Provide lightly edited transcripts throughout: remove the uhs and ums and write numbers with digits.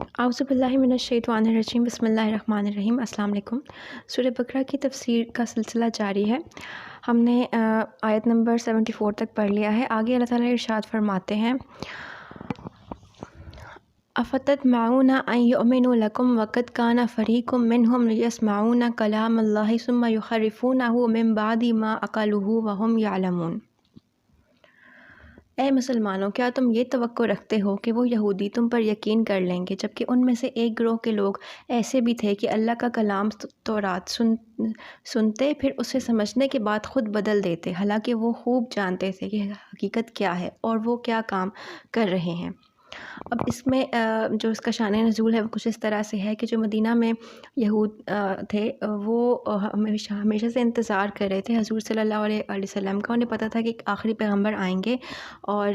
اعوذ باللہ من الشیطان الرجیم، بسم اللہ الرحمن الرحیم۔ السلام علیکم۔ سورہ بقرہ کی تفسیر کا سلسلہ جاری ہے۔ ہم نے آیت نمبر 74 تک پڑھ لیا ہے۔ آگے اللہ تعالیٰ ارشاد فرماتے ہیں، افتطمعون ان یؤمنوا لکم وقد کان فریق منہم یسمعون کلام اللہ ثم یحرفونہ من بعد ما عقلوہ وہم یعلمون۔ اے مسلمانوں، کیا تم یہ توقع رکھتے ہو کہ وہ یہودی تم پر یقین کر لیں گے، جبکہ ان میں سے ایک گروہ کے لوگ ایسے بھی تھے کہ اللہ کا کلام تورات سنتے پھر اسے سمجھنے کے بعد خود بدل دیتے، حالانکہ وہ خوب جانتے تھے کہ حقیقت کیا ہے اور وہ کیا کام کر رہے ہیں۔ اب اس میں جو اس کا شان نزول ہے وہ کچھ اس طرح سے ہے کہ جو مدینہ میں یہود تھے وہ ہمیشہ سے انتظار کر رہے تھے حضور صلی اللہ علیہ وسلم کا۔ انہیں پتہ تھا کہ ایک آخری پیغمبر آئیں گے، اور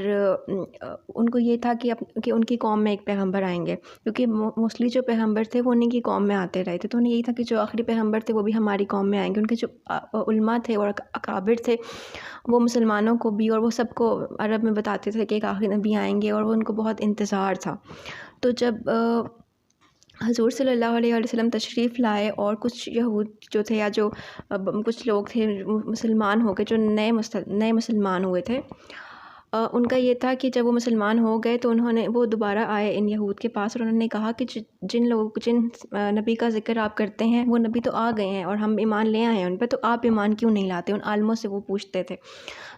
ان کو یہ تھا کہ ان کی قوم میں ایک پیغمبر آئیں گے، کیونکہ موسٹلی جو پیغمبر تھے وہ انہیں کی قوم میں آتے رہے تھے، تو انہیں یہی تھا کہ جو آخری پیغمبر تھے وہ بھی ہماری قوم میں آئیں گے۔ ان کے جو علماء تھے اور اکابر تھے وہ مسلمانوں کو بھی اور وہ سب کو عرب میں بتاتے تھے کہ ایک آخری نبی آئیں گے، اور وہ ان کو بہت انتظار تھا۔ تو جب حضور صلی اللہ علیہ وسلم تشریف لائے اور کچھ یہود جو تھے یا جو کچھ لوگ تھے مسلمان ہو گئے، جو نئے مسلمان ہوئے تھے، ان کا یہ تھا کہ جب وہ مسلمان ہو گئے تو وہ دوبارہ آئے ان یہود کے پاس، اور انہوں نے کہا کہ جن نبی کا ذکر آپ کرتے ہیں وہ نبی تو آ گئے ہیں اور ہم ایمان لے آئے ہیں ان پہ، تو آپ ایمان کیوں نہیں لاتے؟ ان عالموں سے وہ پوچھتے تھے۔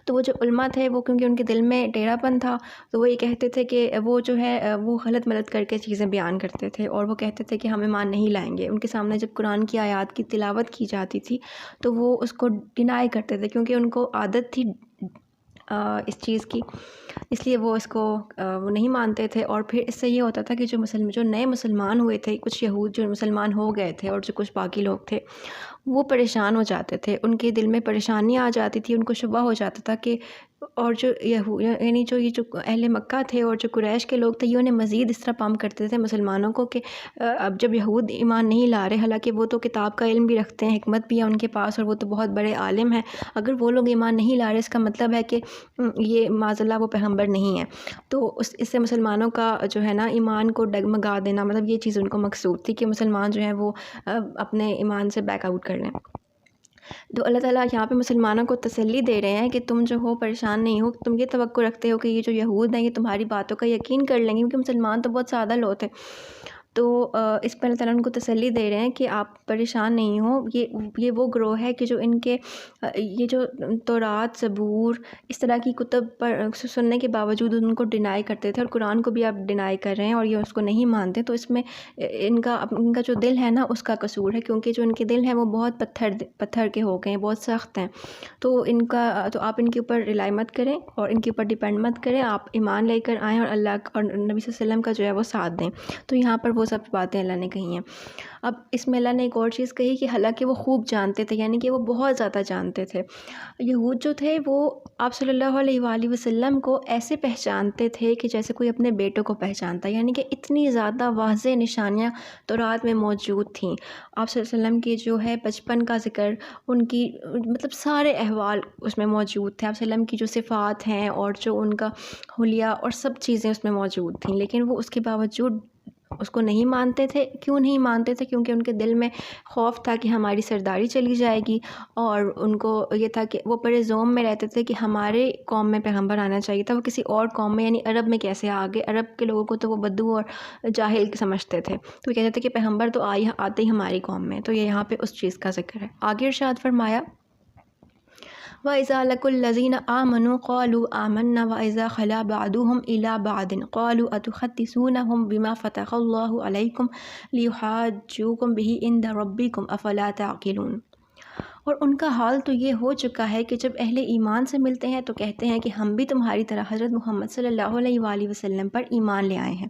تو وہ جو علماء تھے وہ کیونکہ ان کے دل میں ٹیڑھا پن تھا، تو وہ یہ کہتے تھے کہ وہ جو ہے وہ غلط ملت کر کے چیزیں بیان کرتے تھے، اور وہ کہتے تھے کہ ہم ایمان نہیں لائیں گے۔ ان کے سامنے جب قرآن کی آیات کی تلاوت کی جاتی تھی تو وہ اس کو ڈینائی کرتے تھے، کیونکہ ان کو عادت تھی اس چیز کی، اس لیے وہ اس کو وہ نہیں مانتے تھے۔ اور پھر اس سے یہ ہوتا تھا کہ جو نئے مسلمان ہوئے تھے، کچھ یہود جو مسلمان ہو گئے تھے اور جو کچھ باقی لوگ تھے وہ پریشان ہو جاتے تھے، ان کے دل میں پریشانی آ جاتی تھی، ان کو شبہ ہو جاتا تھا کہ اور جو یعنی جو اہل مکہ تھے اور جو قریش کے لوگ تھے یہ انہیں مزید اس طرح پام کرتے تھے مسلمانوں کو کہ اب جب یہود ایمان نہیں لا رہے، حالانکہ وہ تو کتاب کا علم بھی رکھتے ہیں، حکمت بھی ہے ان کے پاس اور وہ تو بہت بڑے عالم ہیں، اگر وہ لوگ ایمان نہیں لا رہے اس کا مطلب ہے کہ یہ معاذ اللہ وہ پیغمبر نہیں ہے۔ تو اس سے مسلمانوں کا جو ہے نا ایمان کو ڈگمگا دینا، مطلب یہ چیز ان کو مقصود تھی کہ مسلمان جو ہیں وہ اپنے ایمان سے بیک آؤٹ کر لیں۔ تو اللہ تعالیٰ یہاں پہ مسلمانوں کو تسلی دے رہے ہیں کہ تم جو ہو پریشان نہیں ہو، تم یہ توقع رکھتے ہو کہ یہ جو یہود ہیں یہ تمہاری باتوں کا یقین کر لیں گے، کیونکہ مسلمان تو بہت سادہ لوگ تھے۔ تو اس پہ اللہ تعالیٰ ان کو تسلی دے رہے ہیں کہ آپ پریشان نہیں ہو، یہ وہ گروہ ہے کہ جو ان کے یہ جو تورات، زبور، اس طرح کی کتب پر سننے کے باوجود ان کو ڈینائی کرتے تھے، اور قرآن کو بھی آپ ڈینائی کر رہے ہیں اور یہ اس کو نہیں مانتے، تو اس میں ان کا جو دل ہے نا اس کا قصور ہے، کیونکہ جو ان کے دل ہیں وہ بہت پتھر کے ہو گئے ہیں، بہت سخت ہیں۔ تو تو آپ ان کے اوپر ریلائی مت کریں اور ان کے اوپر ڈیپینڈ مت کریں، آپ ایمان لے کر آئیں اور اللہ اور نبی صلی اللہ علیہ وسلم کا جو ہے وہ ساتھ دیں۔ تو یہاں پر وہ سب باتیں اللہ نے کہی ہیں۔ اب اس میں اللہ نے ایک اور چیز کہی کہ حالانکہ وہ خوب جانتے تھے، یعنی کہ وہ بہت زیادہ جانتے تھے، یہود جو تھے وہ آپ صلی اللہ علیہ وآلہ وسلم کو ایسے پہچانتے تھے کہ جیسے کوئی اپنے بیٹوں کو پہچانتا ہے، یعنی کہ اتنی زیادہ واضح نشانیاں تورات میں موجود تھیں۔ آپ صلی اللہ علیہ وسلم کی جو ہے بچپن کا ذکر، ان کی مطلب سارے احوال اس میں موجود تھے، آپ صلی اللہ علیہ وسلم کی جو صفات ہیں اور جو ان کا حلیہ اور سب چیزیں اس میں موجود تھیں، لیکن وہ اس کے باوجود اس کو نہیں مانتے تھے۔ کیوں نہیں مانتے تھے؟ کیونکہ ان کے دل میں خوف تھا کہ ہماری سرداری چلی جائے گی، اور ان کو یہ تھا کہ وہ بڑے زوم میں رہتے تھے کہ ہمارے قوم میں پیغمبر آنا چاہیے تھا، وہ کسی اور قوم میں یعنی عرب میں کیسے آ گئے؟ عرب کے لوگوں کو تو وہ بدو اور جاہل سمجھتے تھے، تو وہ کہتے تھے کہ پیغمبر تو آتے ہی ہماری قوم میں۔ تو یہ یہاں پہ اس چیز کا ذکر ہے۔ آگے ارشاد فرمایا، وَإِذَا لَقُوا الَّذِينَ آمَنُوا قَالُوا آمَنَّا وَإِذَا خَلَا بَعْضُهُمْ إِلَىٰ بَعْضٍ قَالُوا أَتُحَدِّثُونَهُم بِمَا فَتَحَ اللَّهُ عَلَيْكُمْ لِيُحَاجُّوكُم بِهِ عِندَ رَبِّكُمْ أَفَلَا تَعْقِلُونَ۔ اور ان کا حال تو یہ ہو چکا ہے کہ جب اہل ایمان سے ملتے ہیں تو کہتے ہیں کہ ہم بھی تمہاری طرح حضرت محمد صلی اللہ علیہ وآلہ وسلم پر ایمان لے آئے ہیں،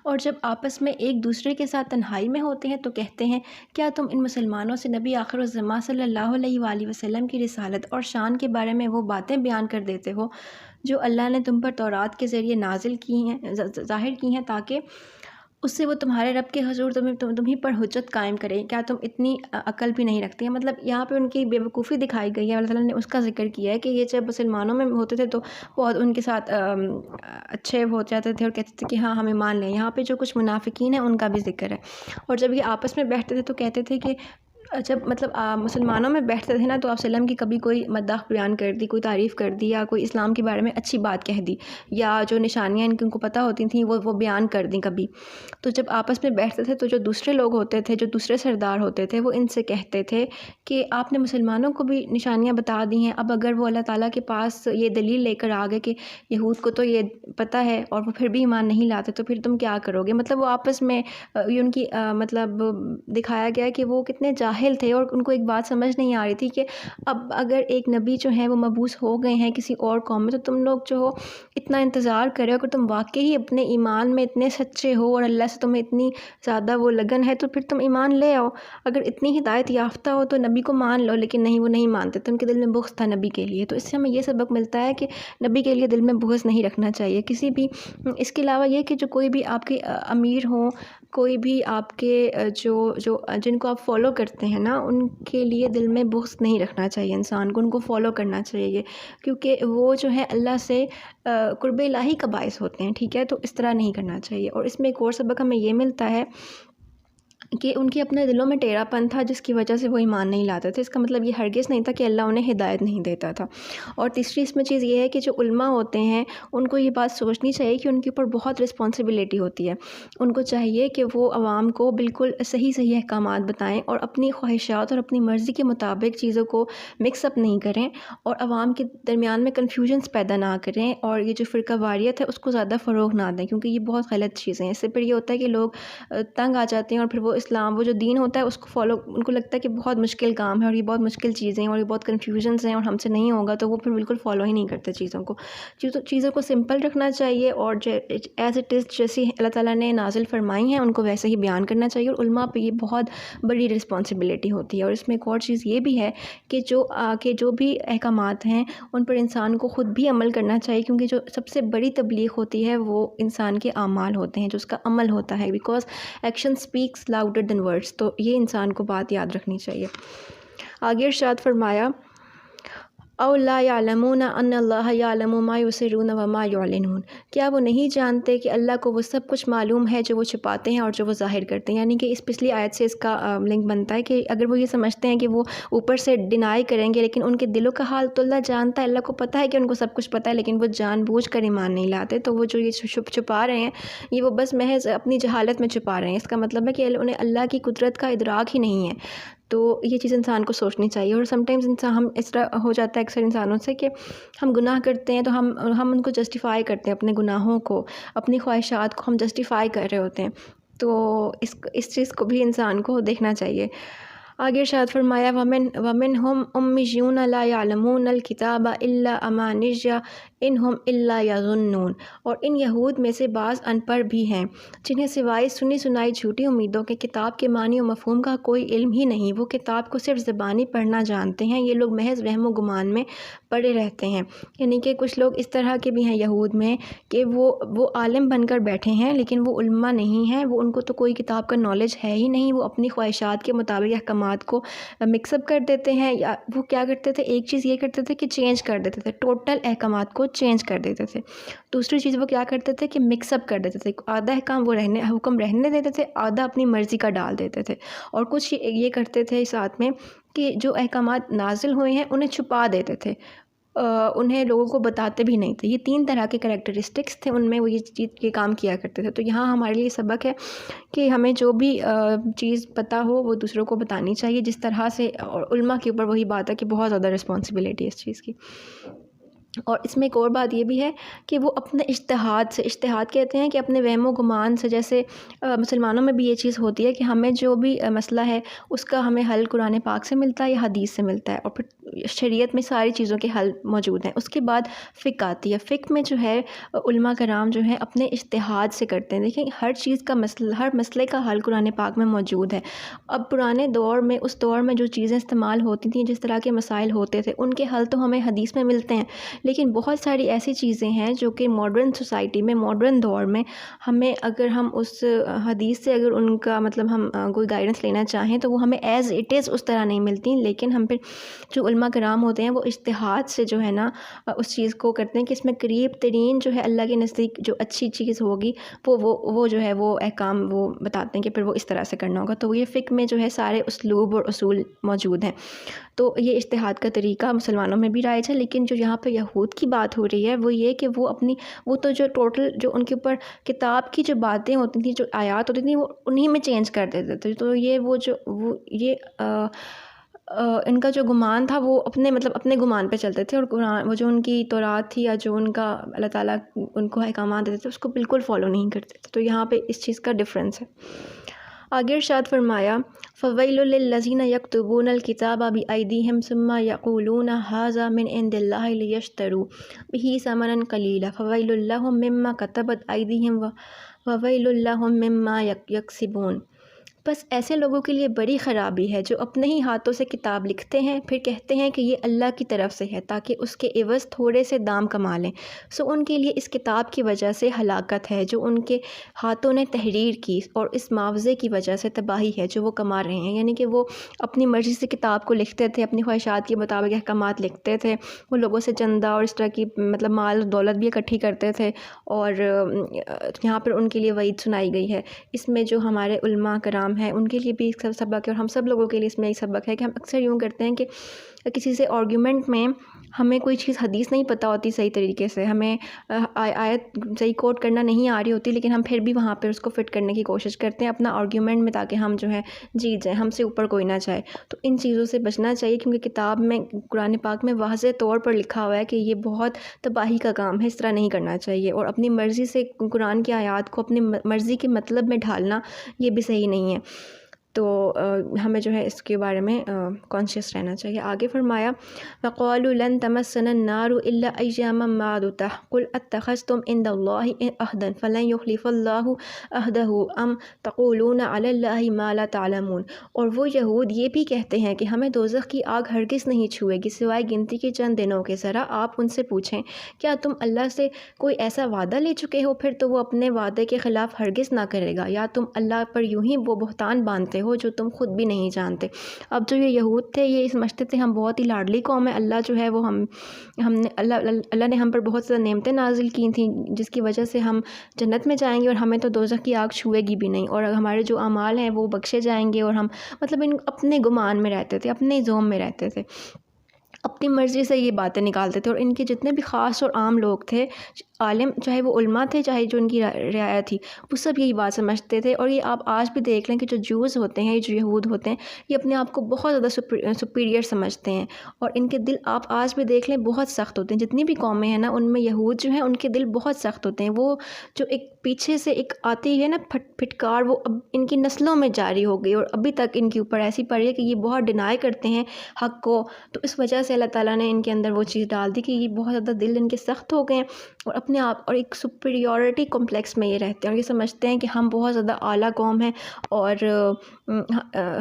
اور جب آپس میں ایک دوسرے کے ساتھ تنہائی میں ہوتے ہیں تو کہتے ہیں کیا تم ان مسلمانوں سے نبی آخر الزماں صلی اللہ علیہ وآلہ وسلم کی رسالت اور شان کے بارے میں وہ باتیں بیان کر دیتے ہو جو اللہ نے تم پر تورات کے ذریعے نازل کی ہیں، ظاہر کی ہیں، تاکہ اس سے وہ تمہارے رب کے حضور تمہیں پر حجت قائم کرے، کیا تم اتنی عقل بھی نہیں رکھتے ہیں؟ مطلب یہاں پہ ان کی بے وقوفی دکھائی گئی ہے۔ اللہ تعالیٰ نے اس کا ذکر کیا ہے کہ یہ جب مسلمانوں میں ہوتے تھے تو بہت ان کے ساتھ اچھے ہو جاتے تھے اور کہتے تھے کہ ہاں ہمیں مان لیں۔ یہاں پہ جو کچھ منافقین ہیں ان کا بھی ذکر ہے، اور جب یہ آپس میں بیٹھتے تھے تو کہتے تھے کہ جب مطلب مسلمانوں میں بیٹھتے تھے نا تو آپ وسلم کی کبھی کوئی مداح بیان کر دی، کوئی تعریف کر دی، یا کوئی اسلام کے بارے میں اچھی بات کہہ دی، یا جو نشانیاں ان کو پتہ ہوتی تھیں وہ بیان کر دیں کبھی، تو جب آپس میں بیٹھتے تھے تو جو دوسرے لوگ ہوتے تھے، جو دوسرے سردار ہوتے تھے، وہ ان سے کہتے تھے کہ آپ نے مسلمانوں کو بھی نشانیاں بتا دی ہیں، اب اگر وہ اللہ تعالیٰ کے پاس یہ دلیل لے کر آ گئے کہ یہود کو تو یہ پتہ ہے اور وہ پھر بھی ایمان نہیں لاتے، تو پھر تم کیا کرو گے؟ مطلب وہ آپس میں یہ ان کی مطلب دکھایا گیا کہ وہ کتنے جاہل تھے، اور ان کو ایک بات سمجھ نہیں آ رہی تھی کہ اب اگر ایک نبی جو ہیں وہ مبعوث ہو گئے ہیں کسی اور قوم میں، تو تم لوگ جو ہو اتنا انتظار کرے، اگر تم واقعی اپنے ایمان میں اتنے سچے ہو اور اللہ سے تمہیں اتنی زیادہ وہ لگن ہے تو پھر تم ایمان لے آؤ، اگر اتنی ہدایت یافتہ ہو تو نبی کو مان لو، لیکن نہیں، وہ نہیں مانتے، تو ان کے دل میں بغض تھا نبی کے لیے۔ تو اس سے ہمیں یہ سبق ملتا ہے کہ نبی کے لیے دل میں بغض نہیں رکھنا چاہیے کسی بھی۔ اس کے علاوہ یہ کہ جو کوئی بھی آپ کے امیر ہوں، کوئی بھی آپ کے جن کو آپ فالو کرتے ہیں نا، ان کے لیے دل میں بغض نہیں رکھنا چاہیے انسان کو، ان کو فالو کرنا چاہیے، کیونکہ وہ جو ہے اللہ سے قرب الہی کا باعث ہوتے ہیں، ٹھیک ہے؟ تو اس طرح نہیں کرنا چاہیے۔ اور اس میں ایک اور سبق ہمیں یہ ملتا ہے کہ ان کے اپنے دلوں میں ٹیڑھا پن تھا جس کی وجہ سے وہ ایمان نہیں لاتے تھے۔ اس کا مطلب یہ ہرگز نہیں تھا کہ اللہ انہیں ہدایت نہیں دیتا تھا۔ اور تیسری اس میں چیز یہ ہے کہ جو علماء ہوتے ہیں ان کو یہ بات سوچنی چاہیے کہ ان کے اوپر بہت رسپانسبلٹی ہوتی ہے، ان کو چاہیے کہ وہ عوام کو بالکل صحیح احکامات بتائیں اور اپنی خواہشات اور اپنی مرضی کے مطابق چیزوں کو مکس اپ نہیں کریں، اور عوام کے درمیان میں کنفیوژنس پیدا نہ کریں، اور یہ جو فرقہ واریت ہے اس کو زیادہ فروغ نہ دیں، کیونکہ یہ بہت غلط چیزیں ہیں۔ اس سے پھر یہ ہوتا ہے کہ لوگ تنگ آ جاتے ہیں، اور پھر وہ اسلام، وہ جو دین ہوتا ہے اس کو فالو، ان کو لگتا ہے کہ بہت مشکل کام ہے اور یہ بہت مشکل چیزیں ہیں اور یہ بہت کنفیوژنس ہیں اور ہم سے نہیں ہوگا، تو وہ پھر بالکل فالو ہی نہیں کرتے چیزوں کو سمپل رکھنا چاہیے، اور ایز اٹ از جیسی اللہ تعالیٰ نے نازل فرمائی ہیں ان کو ویسے ہی بیان کرنا چاہیے، اور علماء پہ یہ بہت بڑی رسپانسبلٹی ہوتی ہے۔ اور اس میں ایک اور چیز یہ بھی ہے کہ جو بھی احکامات ہیں ان پر انسان کو خود بھی عمل کرنا چاہیے، کیونکہ جو سب سے بڑی تبلیغ ہوتی ہے وہ انسان کے اعمال ہوتے ہیں، جو اس کا عمل ہوتا ہے، because action speaks louder than words, تو یہ انسان کو بات یاد رکھنی چاہیے۔ آگے ارشاد فرمایا او لا یعلمون ان اللہ یعلم ما یسرون وما یعلنون، کیا وہ نہیں جانتے کہ اللہ کو وہ سب کچھ معلوم ہے جو وہ چھپاتے ہیں اور جو وہ ظاہر کرتے ہیں؟ یعنی کہ اس پچھلی آیت سے اس کا لنک بنتا ہے کہ اگر وہ یہ سمجھتے ہیں کہ وہ اوپر سے ڈینائی کریں گے لیکن ان کے دلوں کا حال تو اللہ جانتا ہے، اللہ کو پتہ ہے کہ ان کو سب کچھ پتہ ہے، لیکن وہ جان بوجھ کر ایمان نہیں لاتے، تو وہ جو یہ چھپا رہے ہیں یہ وہ بس محض اپنی جہالت میں چھپا رہے ہیں۔ اس کا مطلب ہے کہ انہیں اللہ کی قدرت کا ادراک ہی نہیں ہے۔ تو یہ چیز انسان کو سوچنی چاہیے۔ اور سم ٹائمز ہم اس طرح ہو جاتا ہے اکثر انسانوں سے کہ ہم گناہ کرتے ہیں تو ہم ان کو جسٹیفائی کرتے ہیں، اپنے گناہوں کو، اپنی خواہشات کو ہم جسٹیفائی کر رہے ہوتے ہیں، تو اس چیز کو بھی انسان کو دیکھنا چاہیے۔ آگے ارشاد فرمایا وَمِنْهُمْ أُمِّيُّونَ لَا يَعْلَمُونَ الْكِتَابَ إِلَّا أَمَانِيَّ إِنْ هُمْ إِلَّا يَظُنُّونَ، اور ان یہود میں سے بعض ان پڑھ بھی ہیں جنہیں سوائے سنی سنائی جھوٹی امیدوں کے کتاب کے معنی و مفہوم کا کوئی علم ہی نہیں، وہ کتاب کو صرف زبانی پڑھنا جانتے ہیں، یہ لوگ محض وہم و گمان میں پڑے رہتے ہیں۔ یعنی کہ کچھ لوگ اس طرح کے بھی ہیں یہود میں کہ وہ عالم بن کر بیٹھے ہیں لیکن وہ علماء نہیں ہیں، وہ ان کو تو کوئی کتاب کا نالج ہے ہی نہیں، وہ اپنی خواہشات کے مطابق احکامات کو مکس اپ کر دیتے ہیں، یا وہ کیا کرتے تھے، ایک چیز یہ کرتے تھے کہ چینج کر دیتے تھے، ٹوٹل احکامات کو چینج کر دیتے تھے۔ دوسری چیز وہ کیا کرتے تھے کہ مکس اپ کر دیتے تھے، آدھا حکم رہنے دیتے تھے، آدھا اپنی مرضی کا ڈال دیتے تھے، اور کچھ یہ کرتے تھے ساتھ میں کہ جو احکامات نازل ہوئے ہیں انہیں چھپا دیتے تھے، انہیں لوگوں کو بتاتے بھی نہیں تھے۔ یہ 3 طرح کے کریکٹرسٹکس تھے ان میں، وہ یہ کام کیا کرتے تھے۔ تو یہاں ہمارے لیے سبق ہے کہ ہمیں جو بھی چیز پتہ ہو وہ دوسروں کو بتانی چاہیے، جس طرح سے، اور علماء کے اوپر وہی بات ہے کہ بہت زیادہ رسپانسبلٹی ہے اس چیز کی۔ اور اس میں ایک اور بات یہ بھی ہے کہ وہ اپنے اجتہاد کہتے ہیں کہ اپنے وہم و گمان سے، جیسے مسلمانوں میں بھی یہ چیز ہوتی ہے کہ ہمیں جو بھی مسئلہ ہے اس کا ہمیں حل قرآن پاک سے ملتا ہے یا حدیث سے ملتا ہے، اور پھر شریعت میں ساری چیزوں کے حل موجود ہیں۔ اس کے بعد فقہ آتی ہے۔ فقہ میں جو ہے علماء کرام جو ہے اپنے اجتہاد سے کرتے ہیں۔ دیکھیں ہر چیز کا ہر مسئلے کا حل قرآن پاک میں موجود ہے۔ اب پرانے دور میں، اس دور میں جو چیزیں استعمال ہوتی تھیں، جس طرح کے مسائل ہوتے تھے، ان کے حل تو ہمیں حدیث میں ملتے ہیں، لیکن بہت ساری ایسی چیزیں ہیں جو کہ ماڈرن سوسائٹی میں، ماڈرن دور میں ہمیں، اگر ہم اس حدیث سے اگر ان کا مطلب ہم کوئی گائیڈنس لینا چاہیں تو وہ ہمیں ایز اٹ از اس طرح نہیں ملتی، لیکن ہم پھر جو علماء کرام ہوتے ہیں وہ اجتہاد سے جو ہے نا اس چیز کو کرتے ہیں کہ اس میں قریب ترین جو ہے اللہ کے نزدیک جو اچھی چیز ہوگی وہ جو ہے وہ احکام وہ بتاتے ہیں کہ پھر وہ اس طرح سے کرنا ہوگا۔ تو یہ فقہ میں جو ہے سارے اسلوب اور اصول موجود ہیں۔ تو یہ اجتہاد کا طریقہ مسلمانوں میں بھی رائج ہے، لیکن جو یہاں پہ یہود کی بات ہو رہی ہے وہ یہ کہ وہ تو جو ٹوٹل جو ان کے اوپر کتاب کی جو باتیں ہوتی تھیں، جو آیات ہوتی تھیں، وہ انہی میں چینج کر دیتے تھے۔ تو ان کا جو گمان تھا وہ اپنے گمان پہ چلتے تھے، اور قرآن وہ جو ان کی تورات تھی یا جو ان کا اللہ تعالیٰ ان کو احکامات دیتے تھے اس کو بالکل فالو نہیں کرتے تھے۔ تو یہاں پہ اس چیز کا ڈفرینس ہے۔ آگے ارشاد فرمایا فَوَيْلٌ لِّلَّذِينَ يَكْتُبُونَ الْكِتَابَ بِأَيْدِيهِمْ ثُمَّ يَقُولُونَ هَٰذَا مِنْ عِندِ اللَّهِ لِيَشْتَرُوا بِهِ ثَمَنًا قَلِيلًا فَوَيْلٌ لَّهُم مِّمَّا كَتَبَتْ أَيْدِيهِمْ وَوَيْلٌ لَّهُم مِّمَّا يَكْسِبُونَ۔ بس ایسے لوگوں کے لیے بڑی خرابی ہے جو اپنے ہی ہاتھوں سے کتاب لکھتے ہیں، پھر کہتے ہیں کہ یہ اللہ کی طرف سے ہے تاکہ اس کے عوض تھوڑے سے دام کما لیں۔ سو ان کے لیے اس کتاب کی وجہ سے ہلاکت ہے جو ان کے ہاتھوں نے تحریر کی، اور اس معاوضے کی وجہ سے تباہی ہے جو وہ کما رہے ہیں۔ یعنی کہ وہ اپنی مرضی سے کتاب کو لکھتے تھے، اپنی خواہشات کے مطابق احکامات لکھتے تھے، وہ لوگوں سے چندہ اور اس طرح کی مال و دولت بھی اکٹھی کرتے تھے، اور یہاں پر ان کے لیے وعید سنائی گئی ہے۔ اس میں جو ہمارے علماء کرام ہیں ان کے لیے بھی ایک سبق ہے، اور ہم سب لوگوں کے لیے اس میں ایک سبق ہے کہ ہم اکثر یوں کرتے ہیں کہ کسی سے آرگیومنٹ میں ہمیں کوئی چیز حدیث نہیں پتہ ہوتی صحیح طریقے سے، ہمیں آیت صحیح کوٹ کرنا نہیں آ رہی ہوتی، لیکن ہم پھر بھی وہاں پہ اس کو فٹ کرنے کی کوشش کرتے ہیں اپنا آرگیومنٹ میں، تاکہ ہم جو ہے جیت جائیں، ہم سے اوپر کوئی نہ جائے۔ تو ان چیزوں سے بچنا چاہیے، کیونکہ کتاب میں، قرآن پاک میں واضح طور پر لکھا ہوا ہے کہ یہ بہت تباہی کا کام ہے، اس طرح نہیں کرنا چاہیے، اور اپنی مرضی سے قرآن کی آیات کو اپنی مرضی کے مطلب میں ڈھالنا یہ بھی صحیح نہیں ہے۔ تو ہمیں جو ہے اس کے بارے میں کانشیس رہنا چاہیے۔ آگے فرمایا وَقَالُوا لَن تَمَسَّنَا النَّارُ إِلَّا أَيَّامًا مَّعْدُودَةً قُلْ أَتَّخَذْتُمْ عِندَ اللَّهِ عَهْدًا فَلَن يُخْلِفَ اللَّهُ عَهْدَهُ أَمْ تَقُولُونَ عَلَى اللَّهِ مَا لَا تَعْلَمُونَ۔ اور وہ یہود یہ بھی کہتے ہیں کہ ہمیں دوزخ کی آگ ہرگز نہیں چھوئے گی سوائے گنتی کے چند دنوں کے۔ ذرا آپ ان سے پوچھیں کیا تم اللہ سے کوئی ایسا وعدہ لے چکے ہو؟ پھر تو وہ اپنے وعدے کے خلاف ہرگز نہ کرے گا، یا تم اللہ پر یوں ہی وہ بہتان باندھتے ہو جو تم خود بھی نہیں جانتے۔ اب جو یہ یہود تھے یہ سمجھتے تھے ہم بہت ہی لاڈلی قوم ہے، اللہ جو ہے وہ ہم نے اللہ نے ہم پر بہت زیادہ نعمتیں نازل کی تھیں جس کی وجہ سے ہم جنت میں جائیں گے، اور ہمیں تو دوزخ کی آگ چھوئے گی بھی نہیں، اور ہمارے جو اعمال ہیں وہ بخشے جائیں گے، اور ہم اپنے گمان میں رہتے تھے، اپنے زوم میں رہتے تھے، اپنی مرضی سے یہ باتیں نکالتے تھے۔ اور ان کے جتنے بھی خاص اور عام لوگ تھے، عالم، چاہے وہ علماء تھے چاہے جو ان کی رعایا تھی، وہ سب یہی بات سمجھتے تھے۔ اور یہ آپ آج بھی دیکھ لیں کہ جو جوز ہوتے ہیں، جو یہود ہوتے ہیں، یہ اپنے آپ کو بہت زیادہ سپیریئر سمجھتے ہیں، اور ان کے دل آپ آج بھی دیکھ لیں بہت سخت ہوتے ہیں۔ جتنی بھی قومیں ہیں نا ان میں یہود جو ہیں ان کے دل بہت سخت ہوتے ہیں۔ وہ جو ایک پیچھے سے ایک آتی ہے نا پھٹکار، وہ اب ان کی نسلوں میں جاری ہو گئی، اور ابھی تک ان کے اوپر ایسی پڑی ہے کہ یہ بہت ڈینائی کرتے ہیں حق کو۔ تو اس وجہ سے اللہ تعالیٰ نے ان کے اندر وہ چیز ڈال دی کہ یہ بہت زیادہ دل ان کے سخت ہو گئے ہیں، اور اپنے آپ اور ایک سپیریورٹی کمپلیکس میں یہ رہتے ہیں، اور یہ سمجھتے ہیں کہ ہم بہت زیادہ اعلیٰ قوم ہیں، اور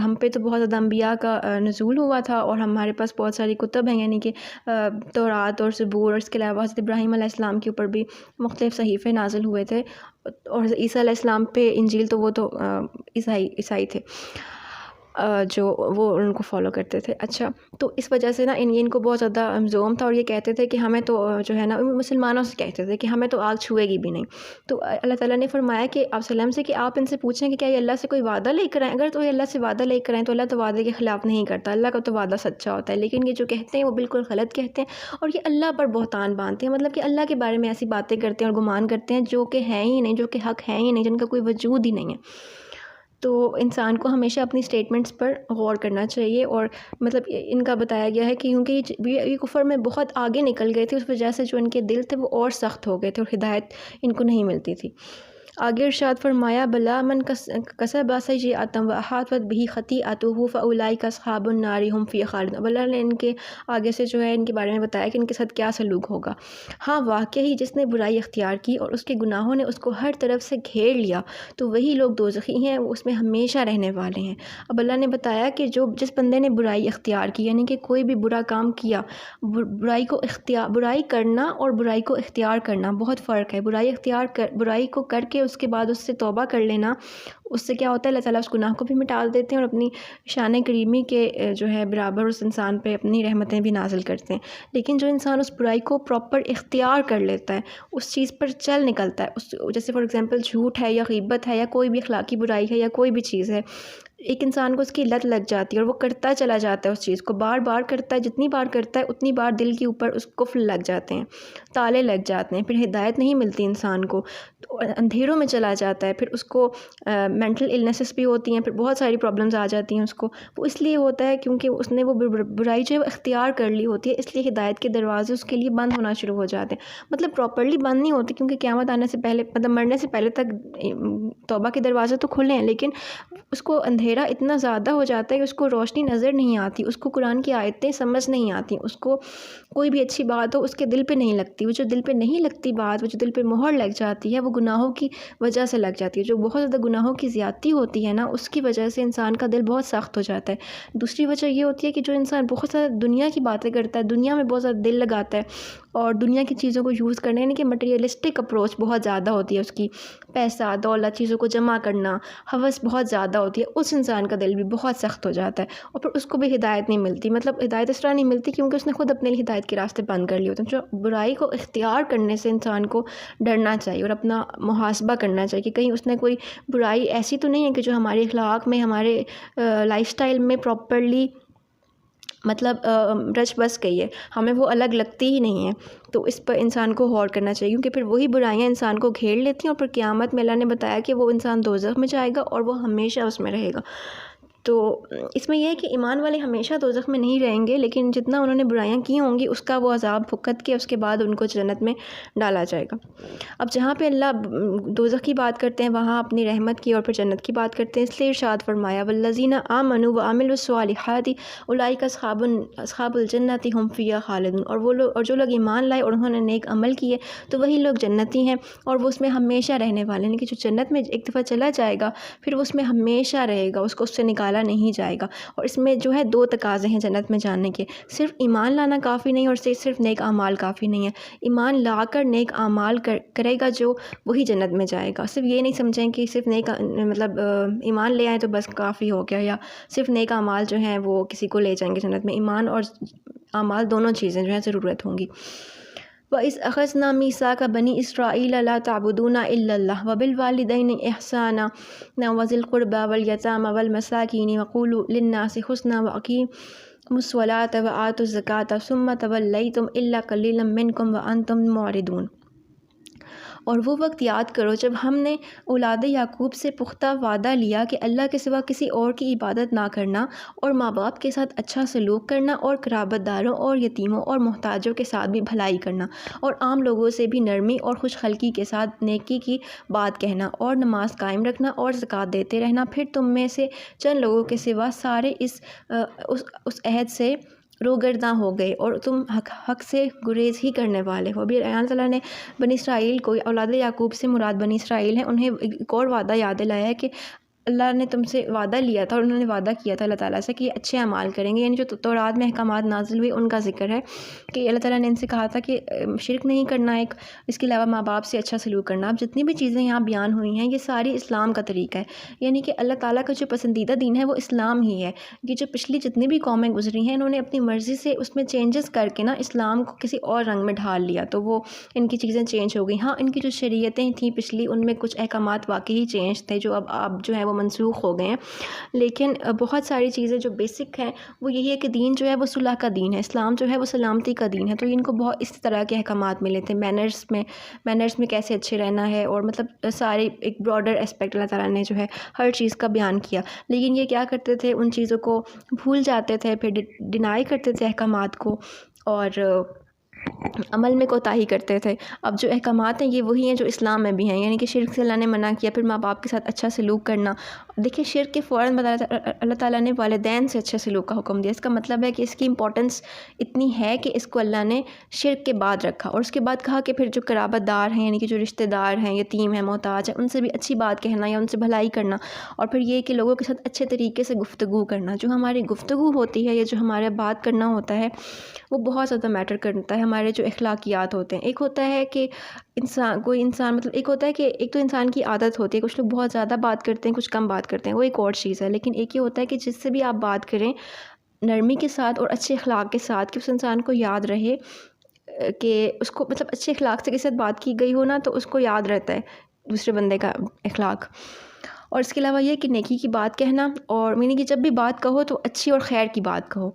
ہم پہ تو بہت زیادہ انبیاء کا نزول ہوا تھا، اور ہمارے پاس بہت ساری کتب ہیں، یعنی کہ تورات اور زبور، اور اس کے علاوہ حضرت ابراہیم علیہ السلام کے اوپر بھی مختلف صحیفے نازل ہوئے تھے، اور عیسیٰ علیہ السلام پہ انجیل، تو وہ تو عیسائی تھے جو وہ ان کو فالو کرتے تھے۔ اچھا، تو اس وجہ سے نا ان کو بہت زیادہ زوم تھا، اور یہ کہتے تھے کہ ہمیں تو جو ہے نا مسلمانوں سے کہتے تھے کہ ہمیں تو آگ چھوئے گی بھی نہیں۔ تو اللہ تعالیٰ نے فرمایا کہ آپ وسلم سے کہ آپ ان سے پوچھیں کہ کیا یہ اللہ سے کوئی وعدہ لے کر آئیں؟ اگر تو یہ اللہ سے وعدہ لے کر آئیں تو اللہ تو وعدے کے خلاف نہیں کرتا، اللہ کا تو وعدہ سچا ہوتا ہے، لیکن یہ جو کہتے ہیں وہ بالکل غلط کہتے ہیں، اور یہ اللہ پر بہتان باندھتے ہیں، مطلب کہ اللہ کے بارے میں ایسی باتیں کرتے ہیں اور گمان کرتے ہیں جو کہ ہیں ہی نہیں، جو کہ حق ہیں ہی نہیں، جن کا کوئی وجود ہی نہیں ہے۔ تو انسان کو ہمیشہ اپنی سٹیٹمنٹس پر غور کرنا چاہیے، اور مطلب ان کا بتایا گیا ہے کہ کیونکہ یہ کفر میں بہت آگے نکل گئے تھے، اس وجہ سے جو ان کے دل تھے وہ اور سخت ہو گئے تھے، اور ہدایت ان کو نہیں ملتی تھی۔ آگے ارشاد فرمایا بلا من کسب سیئۃ وأحاطت بہ خطیئتہ فأولئک اصحاب النار ھم فیہا خالدون۔ اب اللہ نے ان کے آگے سے جو ہے ان کے بارے میں بتایا کہ ان کے ساتھ کیا سلوک ہوگا۔ ہاں واقعی جس نے برائی اختیار کی اور اس کے گناہوں نے اس کو ہر طرف سے گھیر لیا تو وہی لوگ دوزخی ہیں، وہ اس میں ہمیشہ رہنے والے ہیں۔ اب اللہ نے بتایا کہ جس بندے نے برائی اختیار کی، یعنی کہ کوئی بھی برا کام کیا، برائی کرنا اور برائی کو اختیار کرنا بہت فرق ہے۔ برائی کو کر کے اس کے بعد اس سے توبہ کر لینا، اس سے کیا ہوتا ہے اللہ تعالیٰ اس گناہ کو بھی مٹا دیتے ہیں اور اپنی شان کریمی کے جو ہے برابر اس انسان پہ اپنی رحمتیں بھی نازل کرتے ہیں۔ لیکن جو انسان اس برائی کو پراپر اختیار کر لیتا ہے، اس چیز پر چل نکلتا ہے، جیسے فار ایگزامپل جھوٹ ہے یا غیبت ہے یا کوئی بھی اخلاقی برائی ہے یا کوئی بھی چیز ہے، ایک انسان کو اس کی لت لگ جاتی ہے اور وہ کرتا چلا جاتا ہے، اس چیز کو بار بار کرتا ہے، جتنی بار کرتا ہے اتنی بار دل کے اوپر اس قفل لگ جاتے ہیں، تالے لگ جاتے ہیں، پھر ہدایت نہیں ملتی انسان کو، تو اندھیروں میں چلا جاتا ہے، پھر اس کو مینٹل النیسز بھی ہوتی ہیں، پھر بہت ساری پرابلمز آ جاتی ہیں اس کو۔ وہ اس لیے ہوتا ہے کیونکہ اس نے وہ برائی جو ہے وہ اختیار کر لی ہوتی ہے، اس لیے ہدایت کے دروازے اس کے لیے بند ہونا شروع ہو جاتے ہیں۔ مطلب پراپرلی بند نہیں ہوتے کیونکہ قیامت آنے سے پہلے، مطلب مرنے سے پہلے تک توبہ کے دروازے تو کھلے ہیں، لیکن اس کو اندھیرا اتنا زیادہ ہو جاتا ہے کہ اس کو روشنی نظر نہیں آتی، اس کو قرآن کی آیتیں سمجھ نہیں آتی، اس کو کوئی بھی اچھی بات ہو اس کے دل پہ نہیں لگتی، وہ جو دل پہ نہیں لگتی بات، وہ جو دل پہ مہر لگ جاتی ہے، وہ گناہوں کی وجہ سے لگ جاتی ہے۔ جو بہت زیادہ گناہوں کی زیادتی ہوتی ہے نا، اس کی وجہ سے انسان کا دل بہت سخت ہو جاتا ہے۔ دوسری وجہ یہ ہوتی ہے کہ جو انسان بہت زیادہ دنیا کی باتیں کرتا ہے، دنیا میں بہت زیادہ دل لگاتا ہے اور دنیا کی چیزوں کو یوز کرنے، یعنی کہ مٹیریلسٹک اپروچ بہت زیادہ ہوتی ہے اس کی، پیسہ دولت چیزوں کو جمع کرنا، ہوس بہت زیادہ ہوتی ہے، اس انسان کا دل بھی بہت سخت ہو جاتا ہے اور پھر اس کو بھی ہدایت نہیں ملتی۔ مطلب ہدایت اس طرح نہیں ملتی کیونکہ اس نے خود اپنے لیے ہدایت کے راستے بند کر لیے ہوتے ہیں۔ جو برائی کو اختیار کرنے سے انسان کو ڈرنا چاہیے اور اپنا محاسبہ کرنا چاہیے کہ کہیں اس نے کوئی برائی ایسی تو نہیں ہے کہ جو ہمارے اخلاق میں، ہمارے لائف سٹائل میں پراپرلی مطلب رچ بس گئی ہے، ہمیں وہ الگ لگتی ہی نہیں ہے، تو اس پر انسان کو غور کرنا چاہیے کیونکہ پھر وہی برائیاں انسان کو گھیر لیتی ہیں اور پھر قیامت میں اللہ نے بتایا کہ وہ انسان دوزخ میں جائے گا اور وہ ہمیشہ اس میں رہے گا۔ تو اس میں یہ ہے کہ ایمان والے ہمیشہ دوزخ میں نہیں رہیں گے، لیکن جتنا انہوں نے برائیاں کی ہوں گی اس کا وہ عذاب بھگت کے اس کے بعد ان کو جنت میں ڈالا جائے گا۔ اب جہاں پہ اللہ دوزخ کی بات کرتے ہیں وہاں اپنی رحمت کی اور پھر جنت کی بات کرتے ہیں، اس لیے ارشاد فرمایا والذین آمنوا وعملوا الصالحات اولئک اصحاب الجنۃ ھم فیہا خالدون۔ اور جو لوگ ایمان لائے اور انہوں نے نیک عمل کیے تو وہی لوگ جنتی ہیں اور وہ اس میں ہمیشہ رہنے والے ہیں، یعنی کہ جو جنت میں ایک دفعہ چلا جائے گا پھر وہ اس میں ہمیشہ رہے گا، اس کو اس سے نکالا نہیں جائے گا۔ اور اس میں جو ہے دو تقاضے ہیں جنت میں جانے کے، صرف ایمان لانا کافی نہیں اور صرف نیک اعمال کافی نہیں ہے، ایمان لا کر نیک اعمال کرے گا جو وہی جنت میں جائے گا۔ صرف یہ نہیں سمجھیں کہ صرف نیک مطلب ایمان لے آئیں تو بس کافی ہو گیا، یا صرف نیک اعمال جو ہیں وہ کسی کو لے جائیں گے جنت میں۔ ایمان اور اعمال دونوں چیزیں جو ہیں ضرورت ہوں گی۔ وَإِذْ أَخَذْنَا مِيثَاقَ بَنِي إِسْرَائِيلَ لَا تَعْبُدُونَ إِلَّا اللَّهَ وَبِالْوَالِدَيْنِ إِحْسَانًا وَذِي الْقُرْبَى وَالْيَتَامَى وَالْمَسَاكِينِ وَقُولُوا لِلنَّاسِ حُسْنًا وَأَقِيمُوا الصَّلَاةَ وَآتُوا الزَّكَاةَ ثُمَّ تَوَلَّيْتُمْ إِلَّا قَلِيلًا مِّنكُمْ وَأَنتُم مُّعْرِضُونَ۔ اور وہ وقت یاد کرو جب ہم نے اولاد یعقوب سے پختہ وعدہ لیا کہ اللہ کے سوا کسی اور کی عبادت نہ کرنا اور ماں باپ کے ساتھ اچھا سلوک کرنا اور قرابت داروں اور یتیموں اور محتاجوں کے ساتھ بھی بھلائی کرنا اور عام لوگوں سے بھی نرمی اور خوش خلقی کے ساتھ نیکی کی بات کہنا اور نماز قائم رکھنا اور زکوٰۃ دیتے رہنا، پھر تم میں سے چند لوگوں کے سوا سارے اس عہد سے روگرداں ہو گئے اور تم حق سے گریز ہی کرنے والے ہو۔ ابھی اللہ تعالیٰ نے بنی اسرائیل کو، اولاد یعقوب سے مراد بنی اسرائیل ہیں، انہیں ایک اور وعدہ یاد دلایا ہے کہ اللہ نے تم سے وعدہ لیا تھا اور انہوں نے وعدہ کیا تھا اللہ تعالیٰ سے کہ یہ اچھے اعمال کریں گے، یعنی جو تورات میں احکامات نازل ہوئے ان کا ذکر ہے کہ اللہ تعالیٰ نے ان سے کہا تھا کہ شرک نہیں کرنا، ایک اس کے علاوہ ماں باپ سے اچھا سلوک کرنا۔ اب جتنی بھی چیزیں یہاں بیان ہوئی ہیں یہ ساری اسلام کا طریقہ ہے، یعنی کہ اللہ تعالیٰ کا جو پسندیدہ دین ہے وہ اسلام ہی ہے۔ یہ جو پچھلی جتنی بھی قومیں گزری ہیں انہوں نے اپنی مرضی سے اس میں چینجز کر کے نا اسلام کو کسی اور رنگ میں ڈھال لیا، تو وہ ان کی چیزیں چینج ہو گئی۔ ہاں ان کی جو شریعتیں تھیں پچھلی ان میں کچھ احکامات واقعی چینج تھے جو اب جو ہے وہ منسوخ ہو گئے ہیں، لیکن بہت ساری چیزیں جو بیسک ہیں وہ یہی ہے کہ دین جو ہے وہ صلح کا دین ہے، اسلام جو ہے وہ سلامتی کا دین ہے، تو ان کو بہت اس طرح کے احکامات ملے تھے، مینرز میں کیسے اچھے رہنا ہے اور مطلب سارے ایک براڈر اسپیکٹ اللہ تعالیٰ نے جو ہے ہر چیز کا بیان کیا۔ لیکن یہ کیا کرتے تھے، ان چیزوں کو بھول جاتے تھے، پھر ڈینائی کرتے تھے احکامات کو اور عمل میں کوتاہی کرتے تھے۔ اب جو احکامات ہیں یہ وہی ہیں جو اسلام میں بھی ہیں، یعنی کہ شرک سے اللہ نے منع کیا، پھر ماں باپ کے ساتھ اچھا سلوک کرنا۔ دیکھیں شرک کے فوراً بعد اللہ تعالیٰ نے والدین سے اچھے سلوک کا حکم دیا۔ اس کا مطلب ہے کہ اس کی امپورٹنس اتنی ہے کہ اس کو اللہ نے شرک کے بعد رکھا، اور اس کے بعد کہا کہ پھر جو قرابت دار ہیں، یعنی کہ جو رشتہ دار ہیں، یتیم ہیں، محتاج ہیں، ان سے بھی اچھی بات کہنا یا ان سے بھلائی کرنا، اور پھر یہ کہ لوگوں کے ساتھ اچھے طریقے سے گفتگو کرنا۔ جو ہماری گفتگو ہوتی ہے یا جو ہمارے بات کرنا ہوتا ہے وہ بہت زیادہ میٹر کرتا ہے، ہمارے جو اخلاقیات ہوتے ہیں۔ ایک ہوتا ہے کہ کوئی انسان مطلب ایک ہوتا ہے کہ ایک تو انسان کی عادت ہوتی ہے، کچھ لوگ بہت زیادہ بات کرتے ہیں، کچھ کم بات کرتے ہیں، وہ ایک اور چیز ہے۔ لیکن ایک یہ ہوتا ہے کہ جس سے بھی آپ بات کریں نرمی کے ساتھ اور اچھے اخلاق کے ساتھ، کہ اس انسان کو یاد رہے کہ اس کو مطلب اچھے اخلاق سے کسی ساتھ بات کی گئی ہو نا، تو اس کو یاد رہتا ہے دوسرے بندے کا اخلاق۔ اور اس کے علاوہ یہ کہ نیکی کی بات کہنا، اور یعنی کہ جب بھی بات کہو تو اچھی اور خیر کی بات کہو۔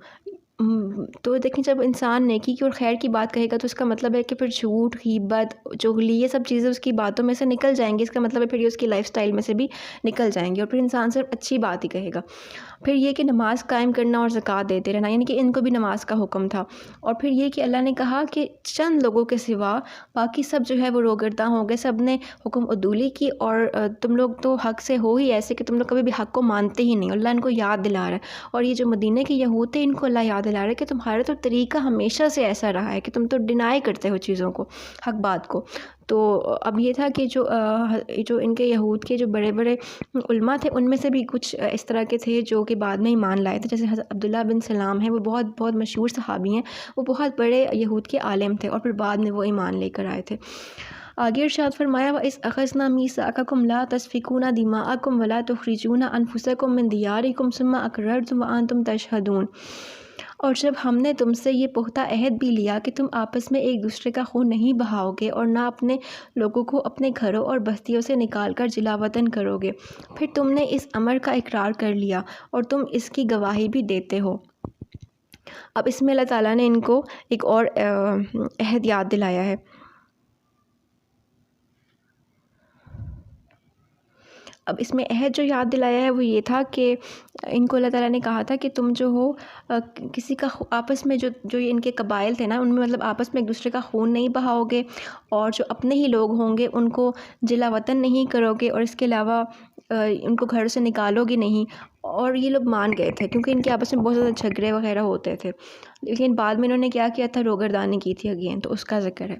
تو دیکھیں جب انسان نیکی کی اور خیر کی بات کہے گا تو اس کا مطلب ہے کہ پھر جھوٹ، غیبت، چغلی، یہ سب چیزیں اس کی باتوں میں سے نکل جائیں گی۔ اس کا مطلب ہے پھر یہ اس کی لائف سٹائل میں سے بھی نکل جائیں گی، اور پھر انسان صرف اچھی بات ہی کہے گا۔ پھر یہ کہ نماز قائم کرنا اور زکوٰۃ دیتے رہنا، یعنی کہ ان کو بھی نماز کا حکم تھا۔ اور پھر یہ کہ اللہ نے کہا کہ چند لوگوں کے سوا باقی سب جو ہے وہ روگرداں ہو گئے، سب نے حکم عدولی کی، اور تم لوگ تو حق سے ہو ہی ایسے کہ تم لوگ کبھی بھی حق کو مانتے ہی نہیں۔ اللہ ان کو یاد دلا رہا ہے، اور یہ جو مدینے کے یہود تھے ان کو اللہ یاد دلا رہا ہے کہ تمہارا تو طریقہ ہمیشہ سے ایسا رہا ہے کہ تم تو ڈینائی کرتے ہو چیزوں کو، حق بات کو۔ تو اب یہ تھا کہ جو ان کے یہود کے جو بڑے بڑے علماء تھے ان میں سے بھی کچھ اس طرح کے تھے جو کہ بعد میں ایمان لائے تھے، جیسے حضرت عبداللہ بن سلام ہیں، وہ بہت بہت مشہور صحابی ہیں، وہ بہت بڑے یہود کے عالم تھے، اور پھر بعد میں وہ ایمان لے کر آئے تھے۔ آگے ارشاد فرمایا وَإِذْ أَخَذْنَا مِيثَاقَكُمْ لَا تَسْفِكُونَ دِمَاءَكُمْ وَلَا تُخْرِجُونَ أَنفُسَكُمْ مِنْ دِيَارِكُمْ ثُمَّ أَقْرَرْتُمْ وَأَنْتُمْ تَشْهَدُونَ۔ اور جب ہم نے تم سے یہ پختہ عہد بھی لیا کہ تم آپس میں ایک دوسرے کا خون نہیں بہاؤ گے، اور نہ اپنے لوگوں کو اپنے گھروں اور بستیوں سے نکال کر جلا وطن کرو گے، پھر تم نے اس امر کا اقرار کر لیا اور تم اس کی گواہی بھی دیتے ہو۔ اب اس میں اللہ تعالیٰ نے ان کو ایک اور عہد یاد دلایا ہے۔ اب اس میں عہد جو یاد دلایا ہے وہ یہ تھا کہ ان کو اللہ تعالیٰ نے کہا تھا کہ تم جو ہو کسی کا آپس میں جو ان کے قبائل تھے نا، ان میں مطلب آپس میں ایک دوسرے کا خون نہیں بہاؤ گے، اور جو اپنے ہی لوگ ہوں گے ان کو جلا وطن نہیں کرو گے، اور اس کے علاوہ ان کو گھر سے نکالو گے نہیں۔ اور یہ لوگ مان گئے تھے کیونکہ ان کے آپس میں بہت زیادہ جھگڑے وغیرہ ہوتے تھے، لیکن بعد میں انہوں نے کیا کیا تھا، روگردانی کی تھی اگین، تو اس کا ذکر ہے۔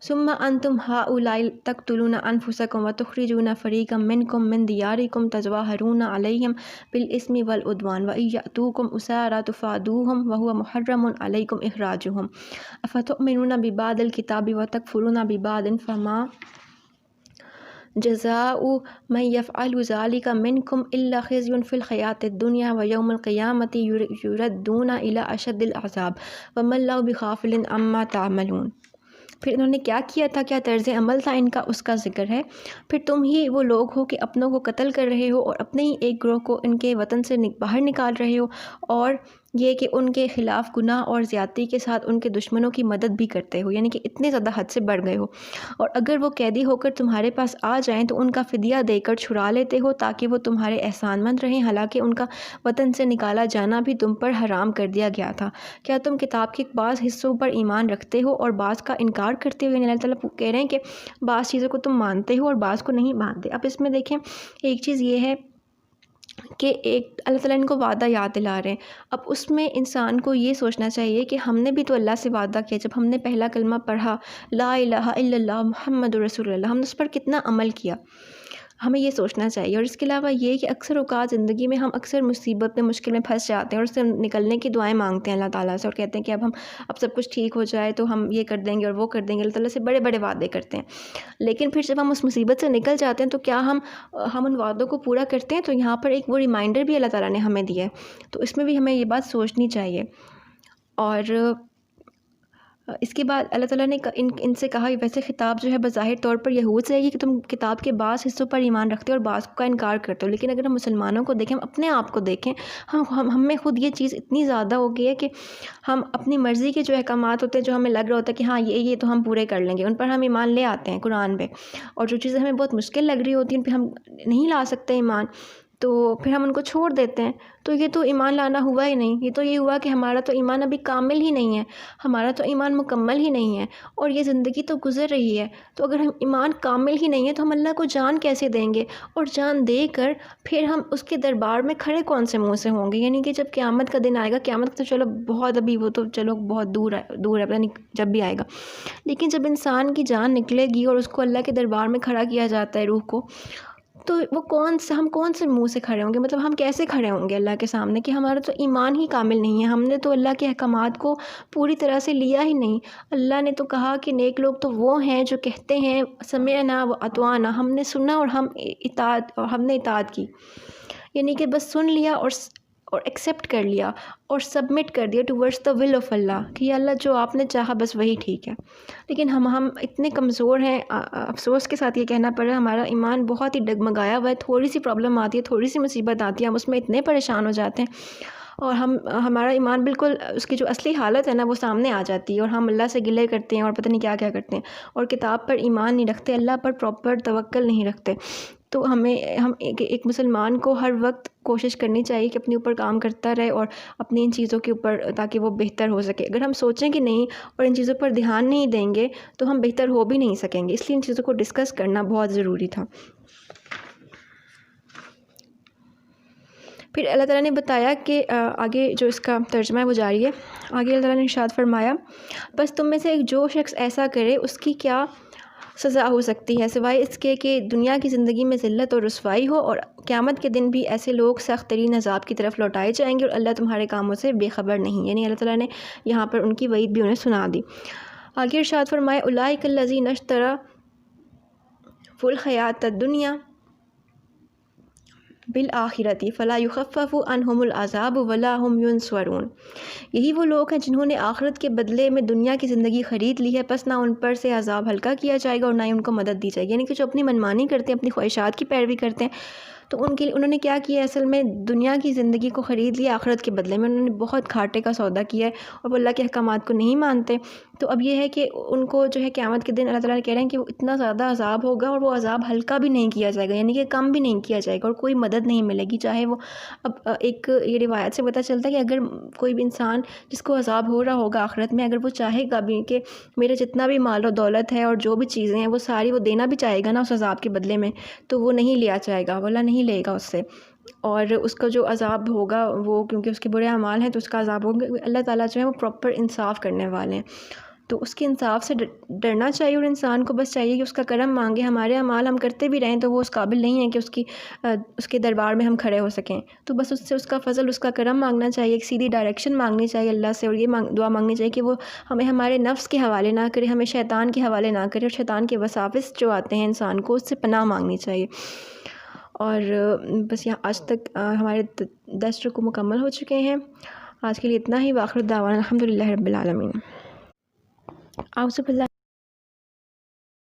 ثم انتم هؤلاء تقتلون انفسکم وتخرجون فریقا منکم من دیارکم تظاہرون علیہم بالاسم والعدوان وان یأتوکم اسارى تفادوہم وهو محرم علیکم اخراجہم افتؤمنون ببعض الکتاب وتکفرون ببعض فما جزاء من يفعل ذلك منكم إلا خزي في الحياة الدنيا ويوم القيامة يردون إلى أشد العذاب وما الله بغافل عما تعملون۔ پھر انہوں نے کیا کیا تھا، کیا طرز عمل تھا ان کا، اس کا ذکر ہے۔ پھر تم ہی وہ لوگ ہو کہ اپنوں کو قتل کر رہے ہو اور اپنے ہی ایک گروہ کو ان کے وطن سے باہر نکال رہے ہو، اور یہ کہ ان کے خلاف گناہ اور زیادتی کے ساتھ ان کے دشمنوں کی مدد بھی کرتے ہو، یعنی کہ اتنے زیادہ حد سے بڑھ گئے ہو۔ اور اگر وہ قیدی ہو کر تمہارے پاس آ جائیں تو ان کا فدیہ دے کر چھڑا لیتے ہو تاکہ وہ تمہارے احسان مند رہیں، حالانکہ ان کا وطن سے نکالا جانا بھی تم پر حرام کر دیا گیا تھا۔ کیا تم کتاب کے بعض حصوں پر ایمان رکھتے ہو اور بعض کا انکار کرتے ہو؟ یعنی اللہ تعالیٰ کہہ رہے ہیں کہ بعض چیزوں کو تم مانتے ہو اور بعض کو نہیں مانتے۔ اب اس میں دیکھیں ایک چیز یہ ہے کہ ایک اللہ تعالیٰ ان کو وعدہ یاد دلا رہے ہیں۔ اب اس میں انسان کو یہ سوچنا چاہیے کہ ہم نے بھی تو اللہ سے وعدہ کیا، جب ہم نے پہلا کلمہ پڑھا لا الہ الا اللہ محمد رسول اللہ، ہم نے اس پر کتنا عمل کیا، ہمیں یہ سوچنا چاہیے۔ اور اس کے علاوہ یہ کہ اکثر اوقات زندگی میں ہم اکثر مصیبت میں مشکل میں پھنس جاتے ہیں اور اس سے نکلنے کی دعائیں مانگتے ہیں اللہ تعالیٰ سے، اور کہتے ہیں کہ اب سب کچھ ٹھیک ہو جائے تو ہم یہ کر دیں گے اور وہ کر دیں گے، اللہ تعالیٰ سے بڑے بڑے وعدے کرتے ہیں۔ لیکن پھر جب ہم اس مصیبت سے نکل جاتے ہیں تو کیا ہم ان وعدوں کو پورا کرتے ہیں؟ تو یہاں پر ایک وہ ریمائنڈر بھی اللہ تعالیٰ نے ہمیں دیا ہے، تو اس میں بھی ہمیں یہ بات سوچنی چاہیے۔ اور اس کے بعد اللہ تعالیٰ نے ان سے کہا، ویسے خطاب جو ہے بظاہر طور پر یہود سے ہے کہ تم کتاب کے بعض حصوں پر ایمان رکھتے ہو اور بعض کا انکار کرتے ہو، لیکن اگر ہم مسلمانوں کو دیکھیں، ہم اپنے آپ کو دیکھیں، ہم میں خود یہ چیز اتنی زیادہ ہو گئی ہے کہ ہم اپنی مرضی کے جو احکامات ہوتے ہیں، جو ہمیں لگ رہا ہوتا ہے کہ ہاں یہ تو ہم پورے کر لیں گے، ان پر ہم ایمان لے آتے ہیں قرآن پہ، اور جو چیزیں ہمیں بہت مشکل لگ رہی ہوتی ہیں ان پہ ہم نہیں لا سکتے ایمان، تو پھر ہم ان کو چھوڑ دیتے ہیں، تو یہ تو ایمان لانا ہوا ہی نہیں، یہ تو یہ ہوا کہ ہمارا تو ایمان ابھی کامل ہی نہیں ہے، ہمارا تو ایمان مکمل ہی نہیں ہے، اور یہ زندگی تو گزر رہی ہے، تو اگر ہم ایمان کامل ہی نہیں ہے تو ہم اللہ کو جان کیسے دیں گے؟ اور جان دے کر پھر ہم اس کے دربار میں کھڑے کون سے منہ سے ہوں گے؟ یعنی کہ جب قیامت کا دن آئے گا، قیامت تو چلو بہت ابھی وہ تو چلو بہت دور ہے پتہ نہیں جب بھی آئے گا، لیکن جب انسان کی جان نکلے گی اور اس کو اللہ کے دربار میں کھڑا کیا جاتا ہے روح کو، تو وہ ہم کون سے منہ سے کھڑے ہوں گے؟ مطلب ہم کیسے کھڑے ہوں گے اللہ کے سامنے کہ ہمارا تو ایمان ہی کامل نہیں ہے، ہم نے تو اللہ کے احکامات کو پوری طرح سے لیا ہی نہیں۔ اللہ نے تو کہا کہ نیک لوگ تو وہ ہیں جو کہتے ہیں سمعنا و اطعنا، ہم نے سنا اور ہم نے اطاعت کی، یعنی کہ بس سن لیا اور ایکسیپٹ کر لیا اور سبمٹ کر دیا ٹورڈز دا ول آف اللہ کہ یا اللہ جو آپ نے چاہا بس وہی ٹھیک ہے۔ لیکن ہم اتنے کمزور ہیں، افسوس کے ساتھ یہ کہنا پڑ رہا ہے، ہمارا ایمان بہت ہی ڈگمگایا ہوا ہے، تھوڑی سی پرابلم آتی ہے، تھوڑی سی مصیبت آتی ہے، ہم اس میں اتنے پریشان ہو جاتے ہیں، اور ہمارا ایمان بالکل اس کی جو اصلی حالت ہے نا وہ سامنے آ جاتی ہے، اور ہم اللہ سے گلے کرتے ہیں اور پتہ نہیں کیا کیا کرتے ہیں، اور کتاب پر ایمان نہیں رکھتے، اللہ پر پراپر توکل نہیں رکھتے۔ تو ہم ایک مسلمان کو ہر وقت کوشش کرنی چاہیے کہ اپنے اوپر کام کرتا رہے اور اپنی ان چیزوں کے اوپر، تاکہ وہ بہتر ہو سکے۔ اگر ہم سوچیں کہ نہیں اور ان چیزوں پر دھیان نہیں دیں گے تو ہم بہتر ہو بھی نہیں سکیں گے، اس لیے ان چیزوں کو ڈسکس کرنا بہت ضروری تھا۔ پھر اللہ تعالیٰ نے بتایا کہ آگے جو اس کا ترجمہ ہے وہ جاری ہے، آگے اللہ تعالیٰ نے ارشاد فرمایا، بس تم میں سے ایک جو شخص ایسا کرے اس کی کیا سزا ہو سکتی ہے سوائے اس کے کہ دنیا کی زندگی میں ذلت اور رسوائی ہو، اور قیامت کے دن بھی ایسے لوگ سخت ترین عذاب کی طرف لوٹائے جائیں گے، اور اللہ تمہارے کاموں سے بے خبر نہیں۔ یعنی اللہ تعالیٰ نے یہاں پر ان کی وعید بھی انہیں سنا دی۔ آگے ارشاد فرمایا، اولئک الذین اشتروا الحیاۃ الدنیا بالآخرۃ فلا یخفف عنہم العذاب ولا هم ینصرون، یہی وہ لوگ ہیں جنہوں نے آخرت کے بدلے میں دنیا کی زندگی خرید لی ہے، پس نہ ان پر سے عذاب ہلکا کیا جائے گا اور نہ ہی ان کو مدد دی جائے گی۔ یعنی کہ جو اپنی منمانی کرتے ہیں، اپنی خواہشات کی پیروی کرتے ہیں، تو انہوں نے کیا کیا؟ اصل میں دنیا کی زندگی کو خرید لیا آخرت کے بدلے میں، انہوں نے بہت گھاٹے کا سودا کیا ہے، اور وہ اللہ کے احکامات کو نہیں مانتے۔ تو اب یہ ہے کہ ان کو جو ہے قیامت کے دن اللہ تعالیٰ کہہ رہے ہیں کہ وہ اتنا زیادہ عذاب ہوگا، اور وہ عذاب ہلکا بھی نہیں کیا جائے گا، یعنی کہ کم بھی نہیں کیا جائے گا، اور کوئی مدد نہیں ملے گی، چاہے وہ اب ایک یہ روایت سے پتہ چلتا ہے کہ اگر کوئی بھی انسان جس کو عذاب ہو رہا ہوگا آخرت میں، اگر وہ چاہے گا بھی کہ میرے جتنا بھی مال و دولت ہے اور جو بھی چیزیں ہیں وہ ساری وہ دینا بھی چاہے گا نا اس عذاب کے بدلے میں، تو وہ نہیں لیا جائے گا، اللہ نہیں لے گا اس سے، اور اس کا جو عذاب ہوگا وہ کیونکہ اس کے برے اعمال ہیں تو اس کا عذاب ہوگا۔ اللہ تعالیٰ جو ہے وہ پراپر انصاف کرنے والے ہیں، تو اس کے انصاف سے ڈرنا چاہیے، اور انسان کو بس چاہیے کہ اس کا کرم مانگے، ہمارے اعمال ہم کرتے بھی رہیں تو وہ اس قابل نہیں ہے کہ اس کے دربار میں ہم کھڑے ہو سکیں، تو بس اس سے اس کا فضل، اس کا کرم مانگنا چاہیے، ایک سیدھی ڈائریکشن مانگنی چاہیے اللہ سے، اور یہ دعا مانگنی چاہیے کہ وہ ہمیں ہمارے نفس کے حوالے نہ کرے، ہمیں شیطان کے حوالے نہ کرے، اور شیطان کے وساوس جو آتے ہیں انسان کو اس سے پناہ مانگنی چاہیے۔ اور بس یہاں آج تک ہمارے 10 رکوع مکمل ہو چکے ہیں، آج کے لیے اتنا ہی، وآخر دعوانا الحمد للہ رب العالمین۔ اعوذ باللہ